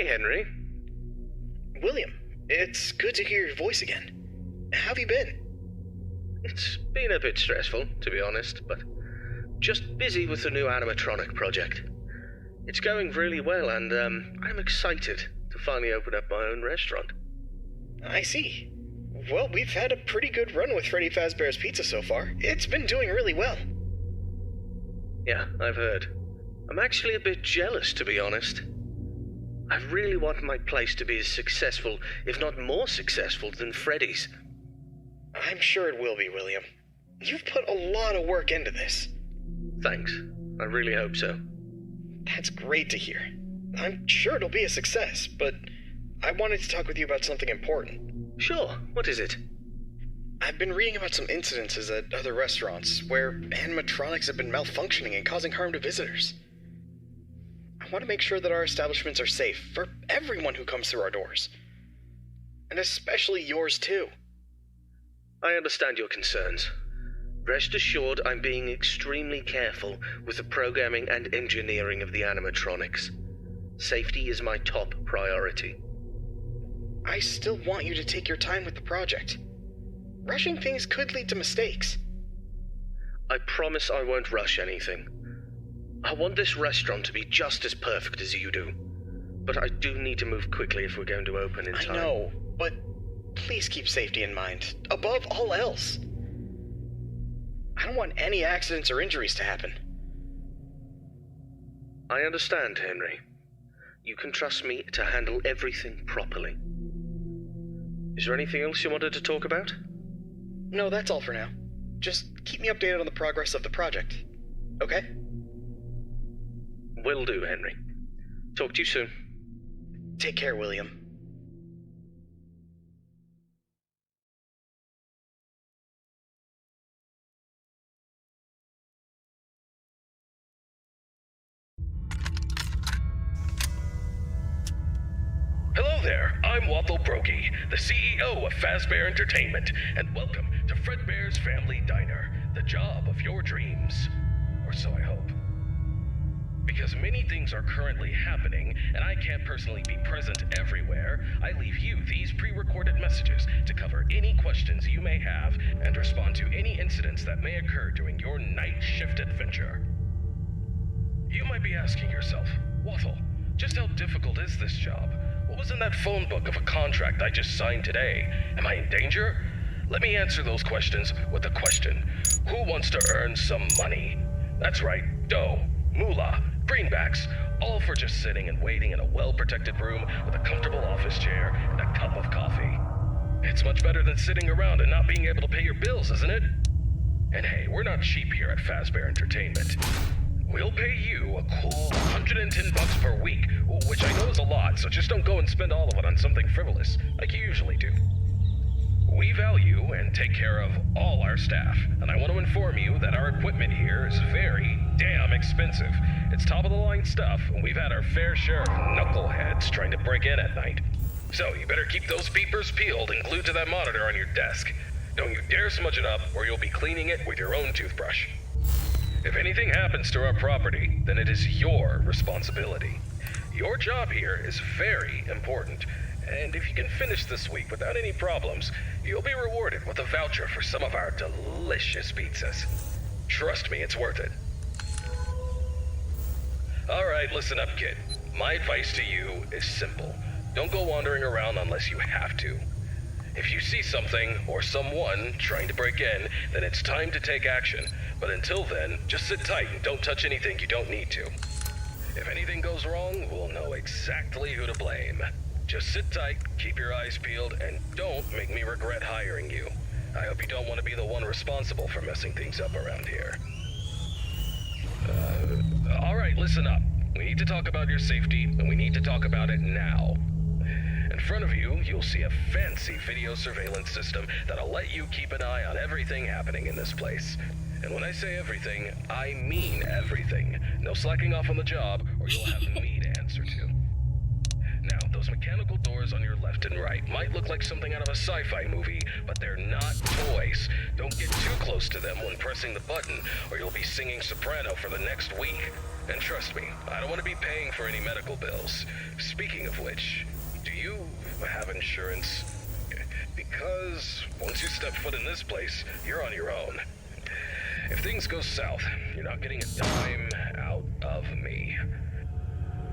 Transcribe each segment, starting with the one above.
Hey, Henry. William, it's good to hear your voice again. How have you been? It's been a bit stressful, to be honest, but just busy with the new animatronic project. It's going really well, and I'm excited to finally open up my own restaurant. I see. Well, we've had a pretty good run with Freddy Fazbear's Pizza so far. It's been doing really well. Yeah, I've heard. I'm actually a bit jealous, to be honest. I really want my place to be as successful, if not more successful, than Freddy's. I'm sure it will be, William. You've put a lot of work into this. Thanks. I really hope so. That's great to hear. I'm sure it'll be a success, but I wanted to talk with you about something important. Sure. What is it? I've been reading about some incidences at other restaurants where animatronics have been malfunctioning and causing harm to visitors. I want to make sure that our establishments are safe for everyone who comes through our doors. And especially yours, too. I understand your concerns. Rest assured I'm being extremely careful with the programming and engineering of the animatronics. Safety is my top priority. I still want you to take your time with the project. Rushing things could lead to mistakes. I promise I won't rush anything. I want this restaurant to be just as perfect as you do. But I do need to move quickly if we're going to open in time. I know, but please keep safety in mind, above all else. I don't want any accidents or injuries to happen. I understand, Henry. You can trust me to handle everything properly. Is there anything else you wanted to talk about? No, that's all for now. Just keep me updated on the progress of the project, okay? Will do, Henry. Talk to you soon. Take care, William. Hello there, I'm Waffle Brokey, the CEO of Fazbear Entertainment, and welcome to Fredbear's Family Diner, the job of your dreams. Or so I hope. Because many things are currently happening, and I can't personally be present everywhere, I leave you these pre-recorded messages to cover any questions you may have and respond to any incidents that may occur during your night shift adventure. You might be asking yourself, Waffle, just how difficult is this job? What was in that phone book of a contract I just signed today? Am I in danger? Let me answer those questions with a question. Who wants to earn some money? That's right, dough, moolah, greenbacks, all for just sitting and waiting in a well-protected room with a comfortable office chair and a cup of coffee. It's much better than sitting around and not being able to pay your bills, isn't it? And hey, we're not cheap here at Fazbear Entertainment. We'll pay you a cool $110 per week, which I know is a lot, so just don't go and spend all of it on something frivolous, like you usually do. We value and take care of all our staff, and I want to inform you that our equipment here is very damn expensive. It's top-of-the-line stuff, and we've had our fair share of knuckleheads trying to break in at night. So you better keep those beepers peeled and glued to that monitor on your desk. Don't you dare smudge it up, or you'll be cleaning it with your own toothbrush. If anything happens to our property, then it is your responsibility. Your job here is very important, and if you can finish this week without any problems, you'll be rewarded with a voucher for some of our delicious pizzas. Trust me, it's worth it. Alright, listen up, kid. My advice to you is simple. Don't go wandering around unless you have to. If you see something or someone trying to break in, then it's time to take action. But until then, just sit tight and don't touch anything you don't need to. If anything goes wrong, we'll know exactly who to blame. Just sit tight, keep your eyes peeled, and don't make me regret hiring you. I hope you don't want to be the one responsible for messing things up around here. Alright, listen up. We need to talk about your safety, and we need to talk about it now. In front of you, you'll see a fancy video surveillance system that'll let you keep an eye on everything happening in this place. And when I say everything, I mean everything. No slacking off on the job, or you'll have me to answer to. Now, those mechanical doors on your left and right might look like something out of a sci-fi movie, but they're not toys. Don't get too close to them when pressing the button, or you'll be singing soprano for the next week. And trust me, I don't want to be paying for any medical bills. Speaking of which, do you have insurance? Because once you step foot in this place, you're on your own. If things go south, you're not getting a dime out of me.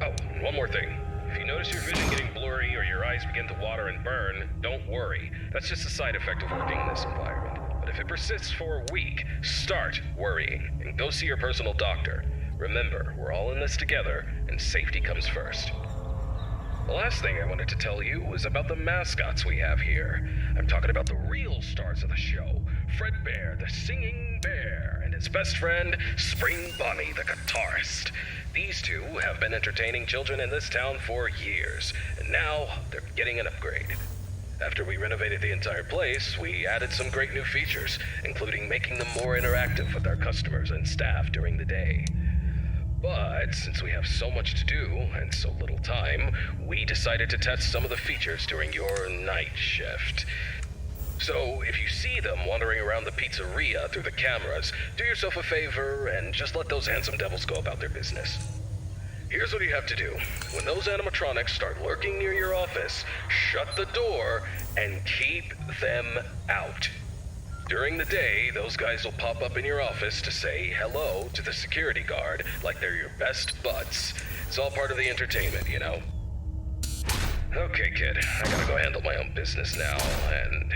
Oh, one more thing. If you notice your vision getting blurry or your eyes begin to water and burn, don't worry. That's just a side effect of working in this environment. But if it persists for a week, start worrying and go see your personal doctor. Remember, we're all in this together, and safety comes first. The last thing I wanted to tell you was about the mascots we have here. I'm talking about the real stars of the show. Fredbear, the singing bear, and his best friend, Spring Bonnie, the guitarist. These two have been entertaining children in this town for years, and now they're getting an upgrade. After we renovated the entire place, we added some great new features, including making them more interactive with our customers and staff during the day. But since we have so much to do and so little time, we decided to test some of the features during your night shift. So if you see them wandering around the pizzeria through the cameras, do yourself a favor and just let those handsome devils go about their business. Here's what you have to do. When those animatronics start lurking near your office, shut the door and keep them out. During the day, those guys will pop up in your office to say hello to the security guard like they're your best buds. It's all part of the entertainment, you know? Okay, kid, I gotta go handle my own business now, and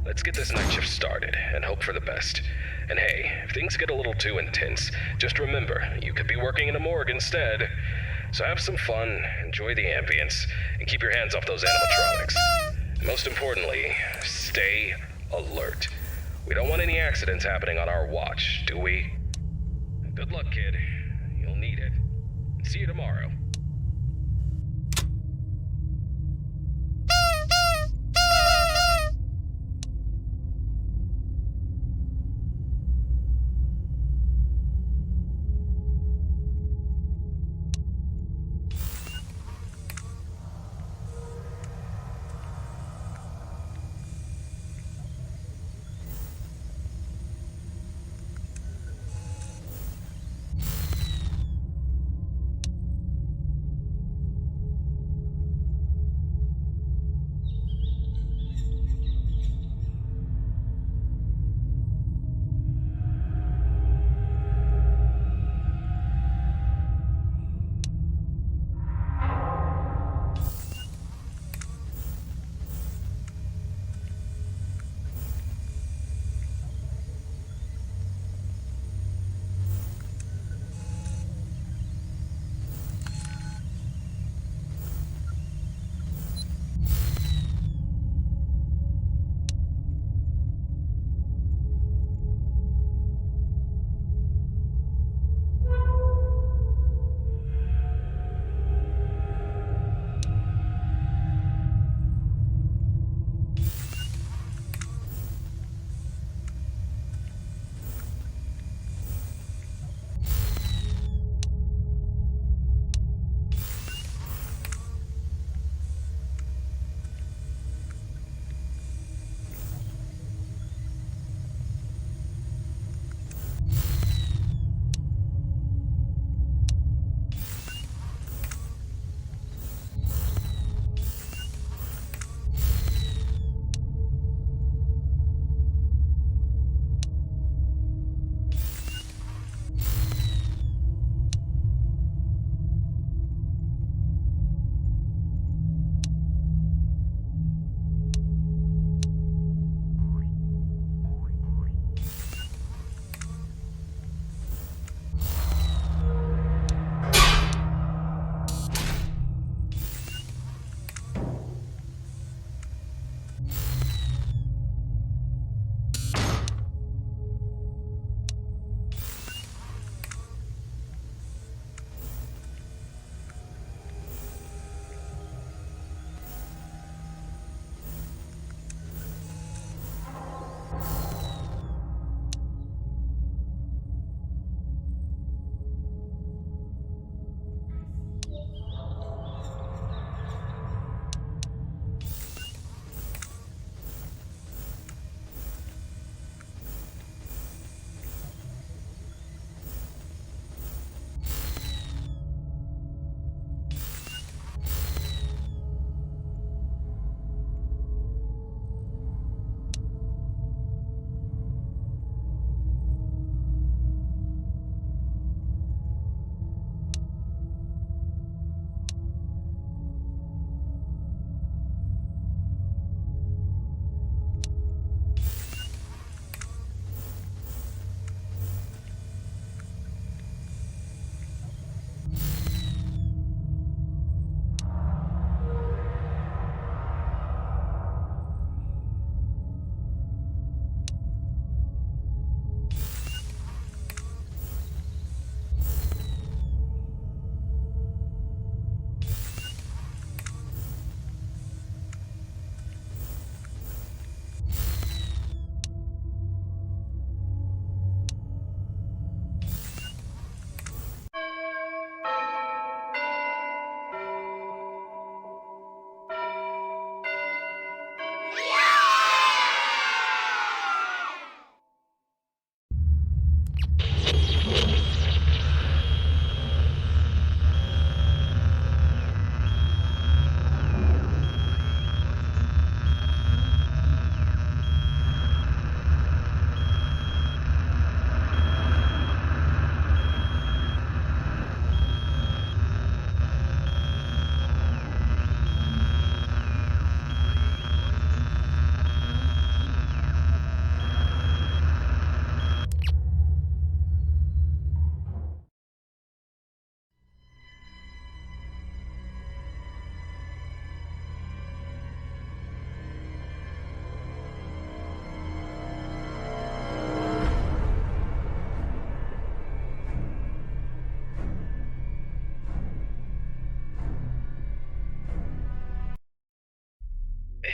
let's get this night shift started and hope for the best. And hey, if things get a little too intense, just remember, you could be working in a morgue instead. So have some fun, enjoy the ambience, and keep your hands off those animatronics. And most importantly, stay alert. We don't want any accidents happening on our watch, do we? Good luck, kid. You'll need it. See you tomorrow.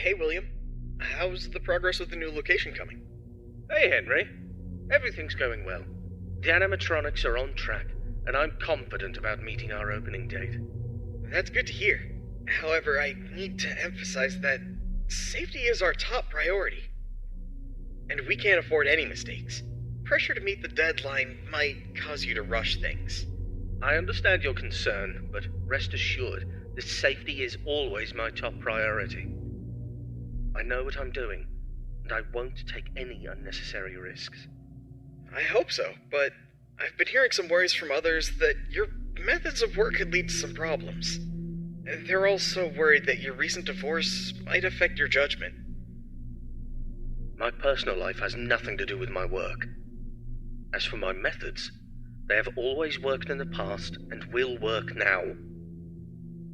Hey, William. How's the progress with the new location coming? Hey, Henry. Everything's going well. The animatronics are on track, and I'm confident about meeting our opening date. That's good to hear. However, I need to emphasize that safety is our top priority. And we can't afford any mistakes. Pressure to meet the deadline might cause you to rush things. I understand your concern, but rest assured that safety is always my top priority. I know what I'm doing, and I won't take any unnecessary risks. I hope so, but I've been hearing some worries from others that your methods of work could lead to some problems. They're also worried that your recent divorce might affect your judgment. My personal life has nothing to do with my work. As for my methods, they have always worked in the past and will work now.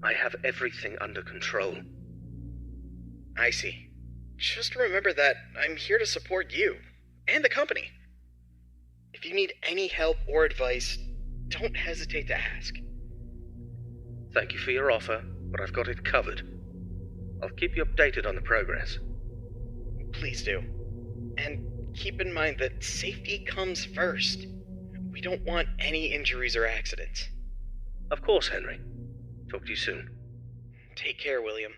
I have everything under control. I see. Just remember that I'm here to support you and the company. If you need any help or advice, don't hesitate to ask. Thank you for your offer, but I've got it covered. I'll keep you updated on the progress. Please do. And keep in mind that safety comes first. We don't want any injuries or accidents. Of course, Henry. Talk to you soon. Take care, William.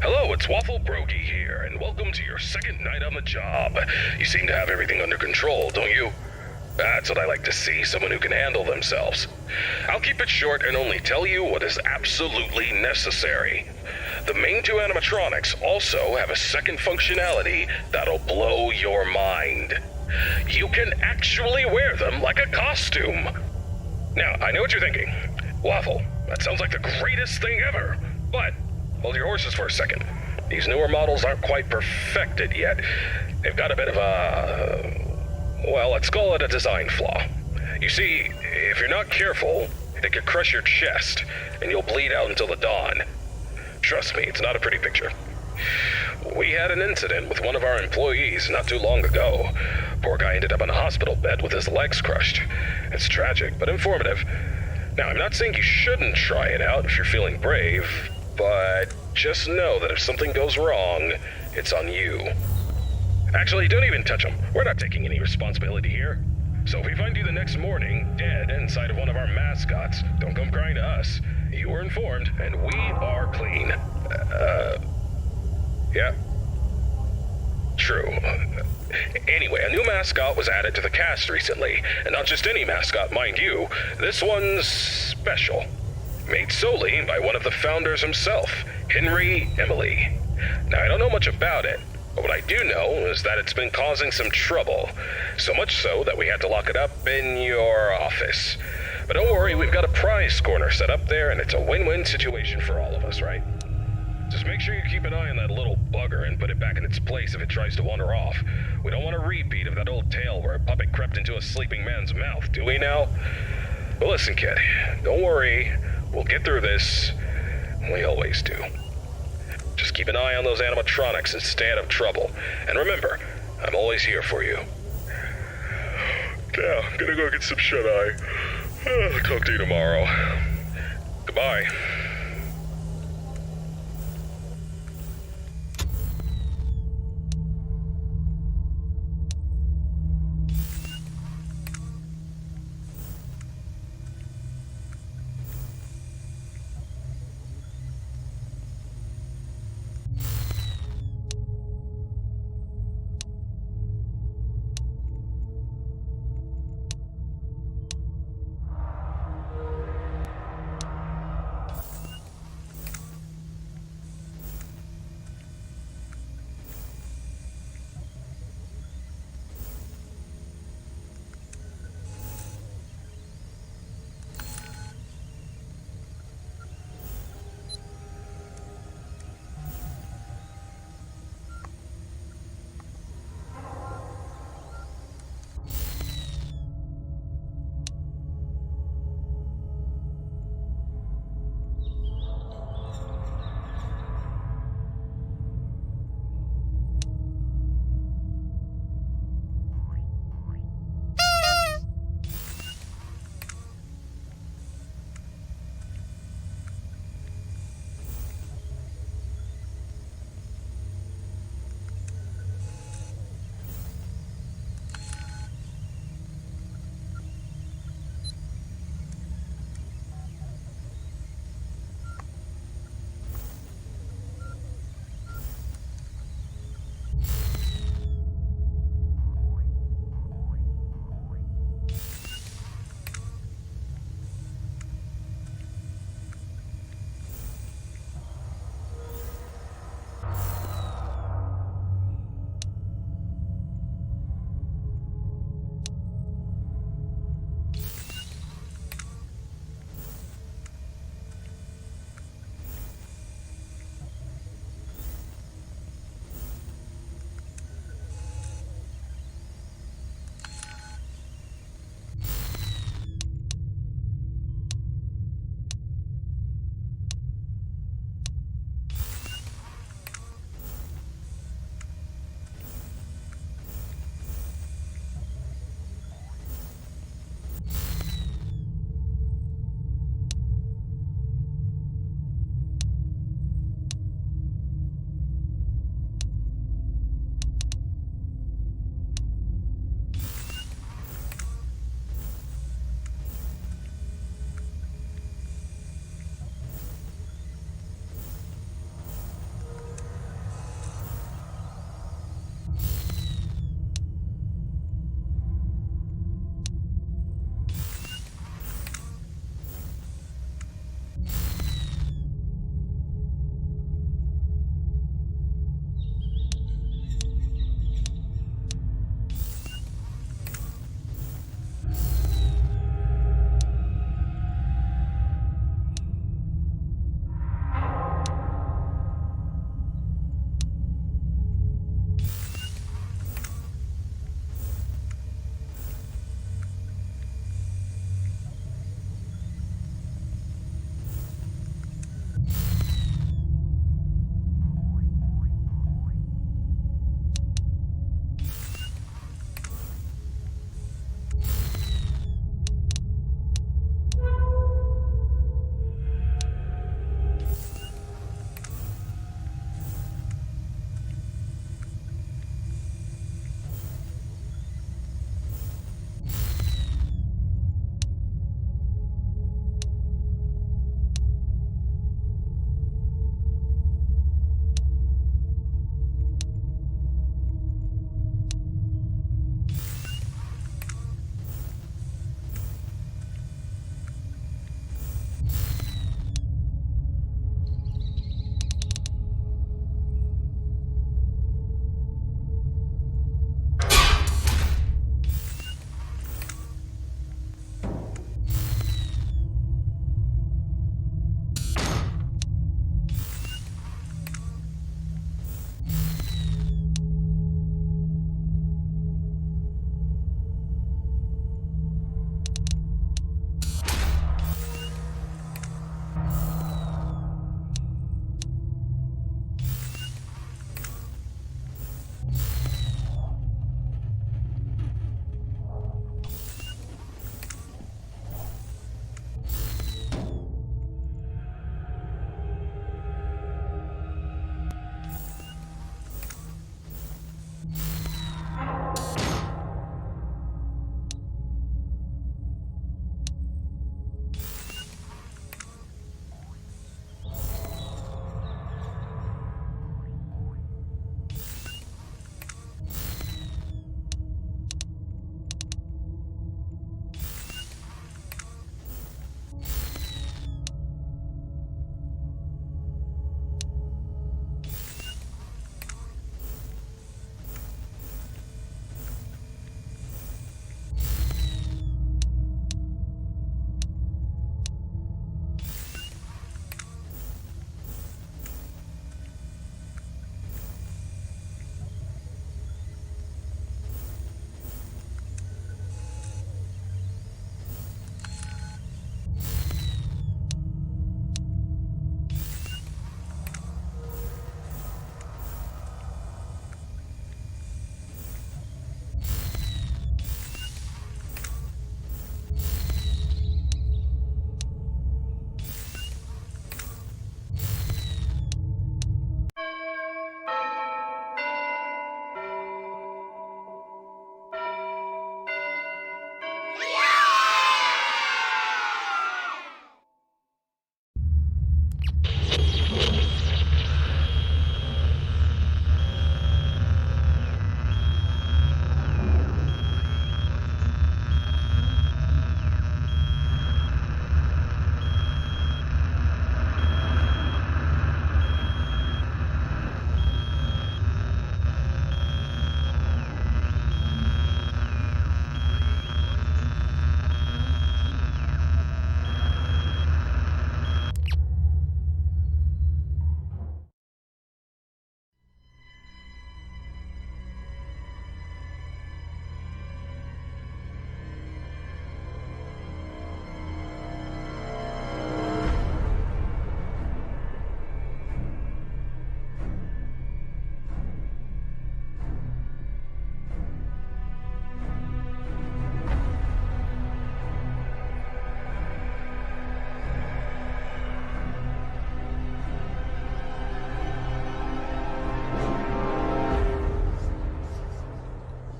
Hello, it's Waffle Brokey here, and welcome to your second night on the job. You seem to have everything under control, don't you? That's what I like to see, someone who can handle themselves. I'll keep it short and only tell you what is absolutely necessary. The main two animatronics also have a second functionality that'll blow your mind. You can actually wear them like a costume. Now, I know what you're thinking. Waffle, that sounds like the greatest thing ever. But hold your horses for a second. These newer models aren't quite perfected yet. They've got a bit of a... well, let's call it a design flaw. You see, if you're not careful, it could crush your chest, and you'll bleed out until the dawn. Trust me, it's not a pretty picture. We had an incident with one of our employees not too long ago. Poor guy ended up in a hospital bed with his legs crushed. It's tragic, but informative. Now, I'm not saying you shouldn't try it out if you're feeling brave, but just know that if something goes wrong, it's on you. Actually, don't even touch him. We're not taking any responsibility here. So if we find you the next morning, dead inside of one of our mascots, don't come crying to us. You were informed, and we are clean. Yeah. True. Anyway, a new mascot was added to the cast recently, and not just any mascot, mind you. This one's special. Made solely by one of the founders himself, Henry Emily. Now, I don't know much about it, but what I do know is that it's been causing some trouble. So much so that we had to lock it up in your office. But don't worry, we've got a prize corner set up there, and it's a win-win situation for all of us, right? Just make sure you keep an eye on that little bugger and put it back in its place if it tries to wander off. We don't want a repeat of that old tale where a puppet crept into a sleeping man's mouth, do we now? Well, listen, kid, don't worry. We'll get through this. We always do. Just keep an eye on those animatronics and stay out of trouble. And remember, I'm always here for you. Yeah, I'm gonna go get some shut-eye. I'll talk to you tomorrow. Goodbye.